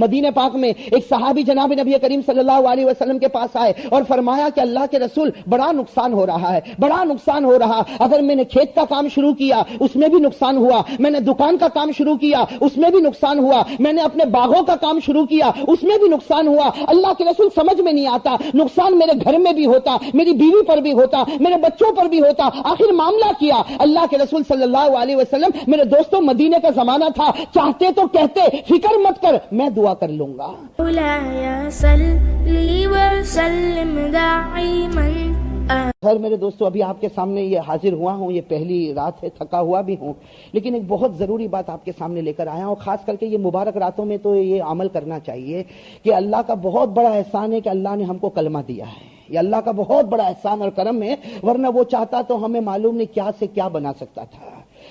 مدینہ پاک میں ایک صحابی جناب نبی کریم صلی اللہ علیہ وسلم کے پاس آئے اور فرمایا کہ اللہ کے رسول بڑا نقصان ہو رہا ہے، بڑا نقصان ہو رہا، اگر میں نے کھیت کا کام شروع کیا اس میں بھی نقصان ہوا، میں نے دکان کا کام شروع کیا اس میں بھی نقصان ہوا، میں نے اپنے باغوں کا کام شروع کیا اس میں بھی نقصان ہوا، اللہ کے رسول سمجھ میں نہیں آتا، نقصان میرے گھر میں بھی ہوتا، میری بیوی پر بھی ہوتا، میرے بچوں پر بھی ہوتا، آخر معاملہ کیا؟ اللہ کے رسول صلی اللہ علیہ وسلم، میرے دوستوں مدینے کا زمانہ تھا، چاہتے تو کہتے فکر مت کر میں دعا کر لوں گا۔ خیر میرے دوستو، ابھی آپ کے سامنے یہ حاضر ہوا ہوں، یہ پہلی رات ہے، تھکا ہوا بھی ہوں، لیکن ایک بہت ضروری بات آپ کے سامنے لے کر آیا ہوں، خاص کر کے یہ مبارک راتوں میں تو یہ عمل کرنا چاہیے کہ اللہ کا بہت بڑا احسان ہے کہ اللہ نے ہم کو کلمہ دیا ہے، یہ اللہ کا بہت بڑا احسان اور کرم ہے، ورنہ وہ چاہتا تو ہمیں معلوم نہیں کیا سے کیا بنا سکتا تھا،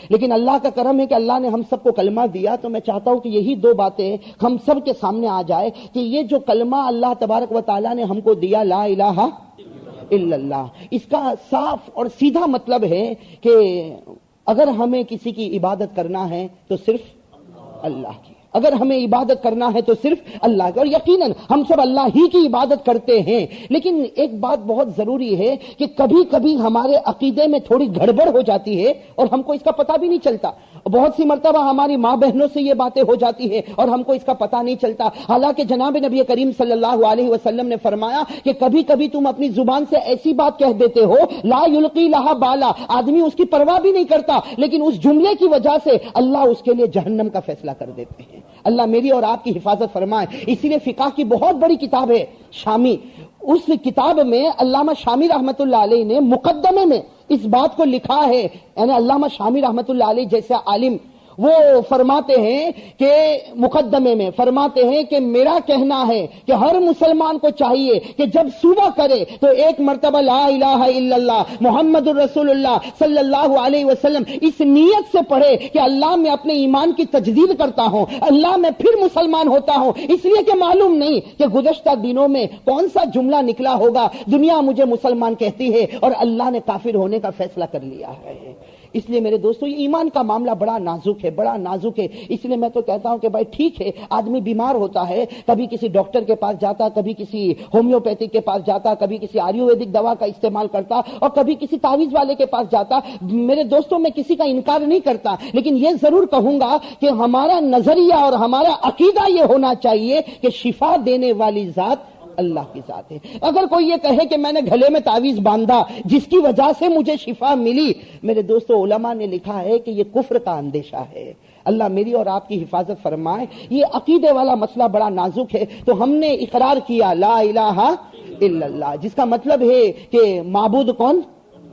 لیکن اللہ کا کرم ہے کہ اللہ نے ہم سب کو کلمہ دیا۔ تو میں چاہتا ہوں کہ یہی دو باتیں ہم سب کے سامنے آ جائے کہ یہ جو کلمہ اللہ تبارک و تعالیٰ نے ہم کو دیا، لا الہ الا اللہ، اس کا صاف اور سیدھا مطلب ہے کہ اگر ہمیں کسی کی عبادت کرنا ہے تو صرف اللہ کی، اگر ہمیں عبادت کرنا ہے تو صرف اللہ کی، اور یقیناً ہم سب اللہ ہی کی عبادت کرتے ہیں، لیکن ایک بات بہت ضروری ہے کہ کبھی کبھی ہمارے عقیدے میں تھوڑی گڑبڑ ہو جاتی ہے اور ہم کو اس کا پتہ بھی نہیں چلتا، بہت سی مرتبہ ہماری ماں بہنوں سے یہ باتیں ہو جاتی ہے اور ہم کو اس کا پتہ نہیں چلتا، حالانکہ جناب نبی کریم صلی اللہ علیہ وسلم نے فرمایا کہ کبھی کبھی تم اپنی زبان سے ایسی بات کہہ دیتے ہو، لا یلقی لہا بالا، آدمی اس کی پرواہ بھی نہیں کرتا، لیکن اس جملے کی وجہ سے اللہ اس کے لیے جہنم کا فیصلہ کر دیتے ہیں۔ اللہ میری اور آپ کی حفاظت فرمائے۔ اسی لیے فقہ کی بہت بڑی کتاب ہے شامی، اس کتاب میں علامہ شامی رحمت اللہ علیہ نے مقدمے میں اس بات کو لکھا ہے، یعنی علامہ شامی رحمت اللہ علیہ جیسا عالم وہ فرماتے ہیں کہ مقدمے میں فرماتے ہیں کہ میرا کہنا ہے کہ ہر مسلمان کو چاہیے کہ جب صبح کرے تو ایک مرتبہ لا الہ الا اللہ محمد الرسول اللہ صلی اللہ علیہ وسلم اس نیت سے پڑھے کہ اللہ میں اپنے ایمان کی تجدید کرتا ہوں، اللہ میں پھر مسلمان ہوتا ہوں، اس لیے کہ معلوم نہیں کہ گزشتہ دنوں میں کون سا جملہ نکلا ہوگا، دنیا مجھے مسلمان کہتی ہے اور اللہ نے کافر ہونے کا فیصلہ کر لیا ہے۔ اس لیے میرے دوستو یہ ایمان کا معاملہ بڑا نازک ہے، بڑا نازک ہے، اس لیے میں تو کہتا ہوں کہ بھائی ٹھیک ہے آدمی بیمار ہوتا ہے، کبھی کسی ڈاکٹر کے پاس جاتا، کبھی کسی ہومیوپیتھک کے پاس جاتا، کبھی کسی آیورویدک دوا کا استعمال کرتا اور کبھی کسی تعویذ والے کے پاس جاتا، میرے دوستوں میں کسی کا انکار نہیں کرتا، لیکن یہ ضرور کہوں گا کہ ہمارا نظریہ اور ہمارا عقیدہ یہ ہونا چاہیے کہ شفا دینے والی ذات اللہ کی ذات ہے۔ اگر کوئی یہ کہے کہ میں نے گلے میں تعویذ باندھا جس کی وجہ سے مجھے شفا ملی، میرے دوستو علماء نے لکھا ہے کہ یہ کفر کا اندیشہ ہے۔ اللہ میری اور آپ کی حفاظت فرمائے۔ یہ عقیدے والا مسئلہ بڑا نازک ہے، تو ہم نے اقرار کیا لا الہ الا اللہ، جس کا مطلب ہے کہ معبود کون؟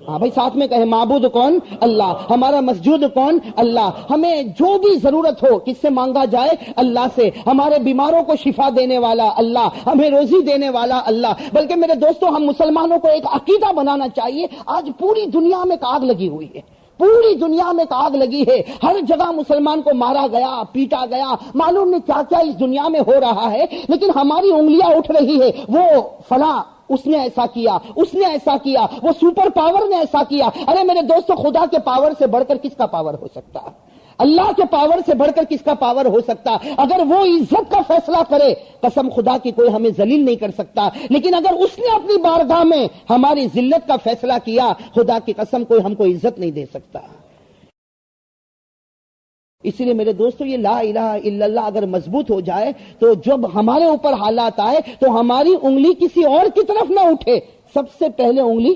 ہاں بھائی ساتھ میں کہے معبود کون؟ اللہ۔ ہمارا مسجود کون؟ اللہ۔ ہمیں جو بھی ضرورت ہو کس سے مانگا جائے؟ اللہ سے۔ ہمارے بیماروں کو شفا دینے والا اللہ، ہمیں روزی دینے والا اللہ۔ بلکہ میرے دوستوں ہم مسلمانوں کو ایک عقیدہ بنانا چاہیے۔ آج پوری دنیا میں آگ لگی ہوئی ہے، پوری دنیا میں آگ لگی ہے، ہر جگہ مسلمان کو مارا گیا، پیٹا گیا، معلوم نہیں کیا کیا اس دنیا میں ہو رہا ہے، لیکن ہماری انگلیاں اٹھ رہی ہے، وہ فلاں اس نے ایسا کیا، اس نے ایسا کیا، وہ سپر پاور نے ایسا کیا۔ ارے میرے دوستو خدا کے پاور سے بڑھ کر کس کا پاور ہو سکتا؟ اللہ کے پاور سے بڑھ کر کس کا پاور ہو سکتا؟ اگر وہ عزت کا فیصلہ کرے قسم خدا کی کوئی ہمیں ذلیل نہیں کر سکتا، لیکن اگر اس نے اپنی بارگاہ میں ہماری ذلت کا فیصلہ کیا، خدا کی قسم کوئی ہم کو عزت نہیں دے سکتا۔ اسی لیے میرے دوستو یہ لا الہ الا اللہ اگر مضبوط ہو جائے تو جب ہمارے اوپر حالات آئے تو ہماری انگلی کسی اور کی طرف نہ اٹھے، سب سے پہلے انگلی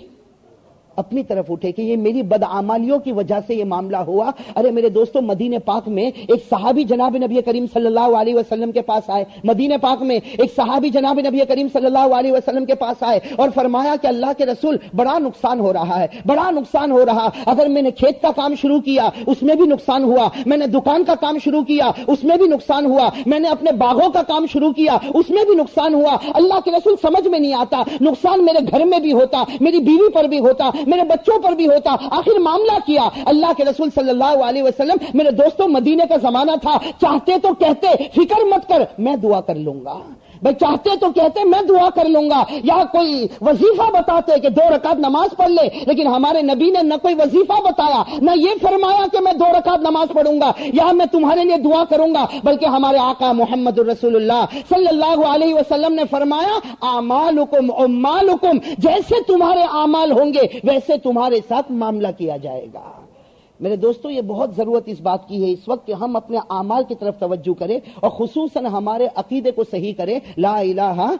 اپنی طرف اٹھے کہ یہ میری بدعمالیوں کی وجہ سے یہ معاملہ ہوا۔ ارے میرے دوستو مدینہ پاک میں ایک صحابی جناب نبی کریم صلی اللہ علیہ وسلم کے پاس آئے، مدینہ پاک میں ایک صحابی جناب نبی کریم صلی اللہ علیہ وسلم کے پاس آئے اور فرمایا کہ اللہ کے رسول بڑا نقصان ہو رہا ہے، بڑا نقصان ہو رہا، اگر میں نے کھیت کا کام شروع کیا اس میں بھی نقصان ہوا، میں نے دکان کا کام شروع کیا اس میں بھی نقصان ہوا، میں نے اپنے باغوں کا کام شروع کیا اس میں بھی نقصان ہوا، اللہ کے رسول سمجھ میں نہیں آتا، نقصان میرے گھر میں بھی ہوتا، میری بیوی پر بھی ہوتا، میرے بچوں پر بھی ہوتا، آخر معاملہ کیا؟ اللہ کے رسول صلی اللہ علیہ وسلم، میرے دوستوں مدینے کا زمانہ تھا، چاہتے تو کہتے فکر مت کر میں دعا کر لوں گا، بھائی چاہتے تو کہتے میں دعا کر لوں گا، یا کوئی وظیفہ بتاتے کہ 2 رکعت نماز پڑھ لے، لیکن ہمارے نبی نے نہ کوئی وظیفہ بتایا، نہ یہ فرمایا کہ میں 2 رکعت نماز پڑھوں گا یا میں تمہارے لیے دعا کروں گا، بلکہ ہمارے آقا محمد الرسول اللہ صلی اللہ علیہ وسلم نے فرمایا اعمالکم عمالکم، جیسے تمہارے اعمال ہوں گے ویسے تمہارے ساتھ معاملہ کیا جائے گا۔ میرے دوستو یہ بہت ضرورت اس بات کی ہے اس وقت کہ ہم اپنے اعمال کی طرف توجہ کریں اور خصوصاً ہمارے عقیدے کو صحیح کریں، لا الہ الا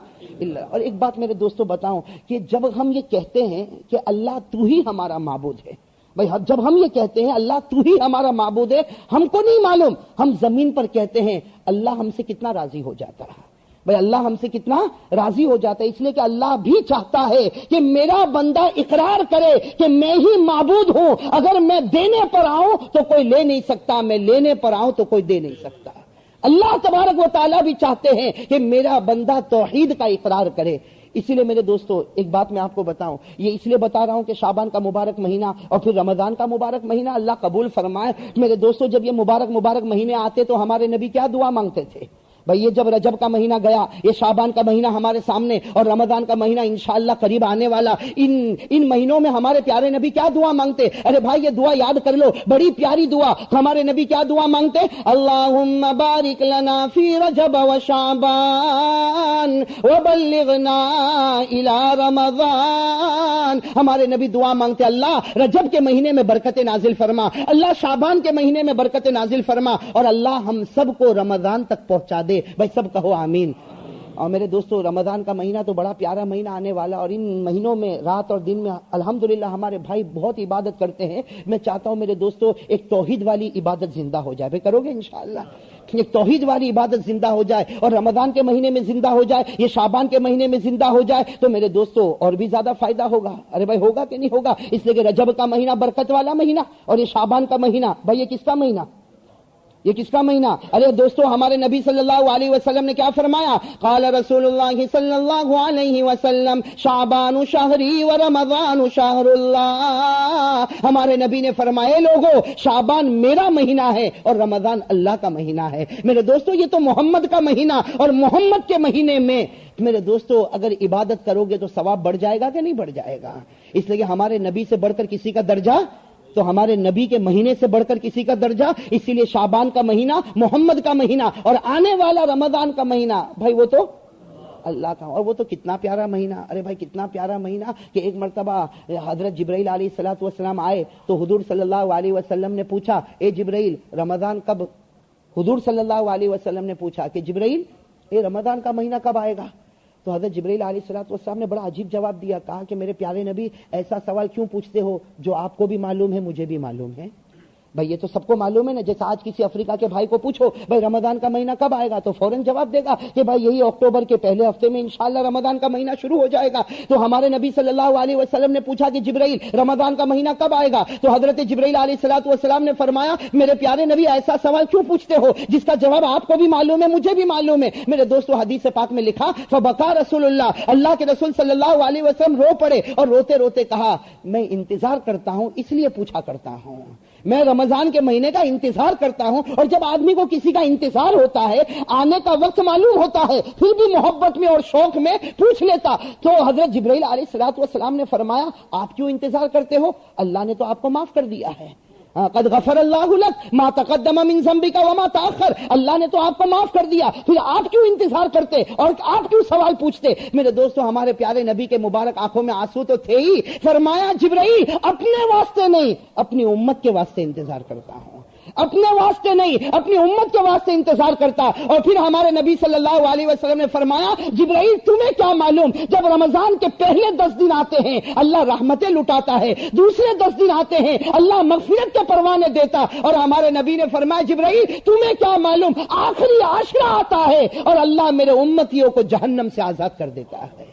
اللہ۔ اور ایک بات میرے دوستو بتاؤں کہ جب ہم یہ کہتے ہیں کہ اللہ تو ہی ہمارا معبود ہے، بھائی جب ہم یہ کہتے ہیں اللہ تو ہی ہمارا معبود ہے، ہم کو نہیں معلوم ہم زمین پر کہتے ہیں اللہ ہم سے کتنا راضی ہو جاتا ہے، بھئی اللہ ہم سے کتنا راضی ہو جاتا ہے، اس لیے کہ اللہ بھی چاہتا ہے کہ میرا بندہ اقرار کرے کہ میں ہی معبود ہوں، اگر میں دینے پر آؤں تو کوئی لے نہیں سکتا، میں لینے پر آؤں تو کوئی دے نہیں سکتا۔ اللہ تبارک و تعالیٰ بھی چاہتے ہیں کہ میرا بندہ توحید کا اقرار کرے۔ اسی لیے میرے دوستو ایک بات میں آپ کو بتاؤں، یہ اس لیے بتا رہا ہوں کہ شعبان کا مبارک مہینہ اور پھر رمضان کا مبارک مہینہ اللہ قبول فرمائے۔ میرے دوستو جب یہ مبارک مہینے آتے تو ہمارے نبی کیا دعا مانگتے تھے؟ بھئی یہ جب رجب کا مہینہ گیا، یہ شعبان کا مہینہ ہمارے سامنے اور رمضان کا مہینہ انشاءاللہ قریب آنے والا، ان مہینوں میں ہمارے پیارے نبی کیا دعا مانگتے؟ ارے بھائی یہ دعا یاد کر لو، بڑی پیاری دعا۔ ہمارے نبی کیا دعا مانگتے؟ اللہم بارک لنا فی رجب و شعبان وبلغنا الی رمضان۔ ہمارے نبی دعا مانگتے اللہ رجب کے مہینے میں برکت نازل فرما، اللہ شعبان کے مہینے میں برکت نازل فرما، اور اللہ ہم سب کو رمضان تک پہنچا دے۔ بھائی سب کہو آمین۔ اور میرے دوستو رمضان کا مہینہ تو بڑا پیارا مہینہ آنے والا، اور ان مہینوں میں رات اور دن میں الحمدللہ ہمارے بھائی بہت عبادت کرتے ہیں۔ میں چاہتا ہوں میرے دوستو ایک توحید والی عبادت زندہ ہو جائے۔ بھائی کرو گے انشاءاللہ؟ ایک توحید والی عبادت زندہ ہو جائے اور رمضان کے مہینے میں زندہ ہو جائے، یہ شعبان کے مہینے میں زندہ ہو جائے تو میرے دوستو اور بھی زیادہ فائدہ ہوگا۔ ارے بھائی ہوگا کہ نہیں ہوگا؟ اس لیے کہ رجب کا مہینہ برکت والا مہینہ اور یہ شعبان کا مہینہ، بھائی یہ کس کا مہینہ؟ یہ کس کا مہینہ؟ ارے دوستو ہمارے نبی صلی اللہ علیہ وسلم نے کیا فرمایا؟ قال رسول اللہ صلی اللہ علیہ وسلم شعبان شہری و رمضان شہر اللہ۔ ہمارے نبی نے فرمایا لوگو شعبان میرا مہینہ ہے اور رمضان اللہ کا مہینہ ہے۔ میرے دوستو یہ تو محمد کا مہینہ، اور محمد کے مہینے میں میرے دوستو اگر عبادت کرو گے تو ثواب بڑھ جائے گا کہ نہیں بڑھ جائے گا؟ اس لیے کہ ہمارے نبی سے بڑھ کر کسی کا درجہ تو ہمارے نبی کے مہینے سے بڑھ کر کسی کا درجہ، اسی لیے شعبان کا مہینہ محمد کا مہینہ اور آنے والا رمضان کا مہینہ بھائی وہ تو اللہ کا، اور وہ تو کتنا پیارا مہینہ۔ ارے بھائی کتنا پیارا مہینہ کہ ایک مرتبہ حضرت جبرائیل علیہ الصلوۃ والسلام آئے تو حضور صلی اللہ علیہ وسلم نے پوچھا اے جبرائیل رمضان کب؟ حضور صلی اللہ علیہ وسلم نے پوچھا کہ جبرائیل اے رمضان کا مہینہ کب آئے گا؟ تو حضرت جبرائیل علیہ الصلوۃ والسلام نے بڑا عجیب جواب دیا، کہا کہ میرے پیارے نبی ایسا سوال کیوں پوچھتے ہو جو آپ کو بھی معلوم ہے مجھے بھی معلوم ہے؟ بھائی یہ تو سب کو معلوم ہے نا، جیسے آج کسی افریقہ کے بھائی کو پوچھو بھائی رمضان کا مہینہ کب آئے گا تو فوراً جواب دے گا کہ بھائی یہی اکتوبر کے پہلے ہفتے میں انشاءاللہ رمضان کا مہینہ شروع ہو جائے گا۔ تو ہمارے نبی صلی اللہ علیہ وسلم نے پوچھا کہ جبرائیل رمضان کا مہینہ کب آئے گا؟ تو حضرت جبرائیل علیہ الصلوۃ والسلام نے فرمایا میرے پیارے نبی ایسا سوال کیوں پوچھتے ہو جس کا جواب آپ کو بھی معلوم ہے مجھے بھی معلوم ہے۔ میرے دوستو حدیث پاک میں لکھا فبکا رسول اللہ کے رسول صلی اللہ علیہ وسلم رو پڑے اور روتے روتے کہا میں انتظار کرتا ہوں اس لیے پوچھا کرتا ہوں، میں رمضان کے مہینے کا انتظار کرتا ہوں۔ اور جب آدمی کو کسی کا انتظار ہوتا ہے، آنے کا وقت معلوم ہوتا ہے، پھر بھی محبت میں اور شوق میں پوچھ لیتا۔ تو حضرت جبرائیل علیہ الصلوۃ والسلام نے فرمایا آپ کیوں انتظار کرتے ہو؟ اللہ نے تو آپ کو معاف کر دیا ہے، قد غفر اللہ لک ما تقدم من ذنبک وما تاخر، اللہ نے تو آپ کو معاف کر دیا، پھر آپ کیوں انتظار کرتے اور آپ کیوں سوال پوچھتے؟ میرے دوستو ہمارے پیارے نبی کے مبارک آنکھوں میں آنسو تو تھے ہی، فرمایا جبرائیل اپنے واسطے نہیں اپنی امت کے واسطے انتظار کرتا ہوں، اپنے واسطے نہیں اپنی امت کے واسطے انتظار کرتا۔ اور پھر ہمارے نبی صلی اللہ علیہ وسلم نے فرمایا جبرائیل تمہیں کیا معلوم جب رمضان کے پہلے 10 دن آتے ہیں اللہ رحمتیں لٹاتا ہے، دوسرے 10 دن آتے ہیں اللہ مغفرت کے پروانے دیتا، اور ہمارے نبی نے فرمایا جبرائیل تمہیں کیا معلوم آخری عاشرہ آتا ہے اور اللہ میرے امتیوں کو جہنم سے آزاد کر دیتا ہے۔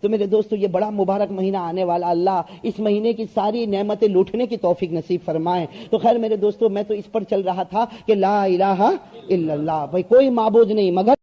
تو میرے دوستو یہ بڑا مبارک مہینہ آنے والا، اللہ اس مہینے کی ساری نعمتیں لوٹنے کی توفیق نصیب فرمائے۔ تو خیر میرے دوستو میں تو اس پر چل رہا تھا کہ لا الہ الا اللہ، بھائی کوئی معبود نہیں مگر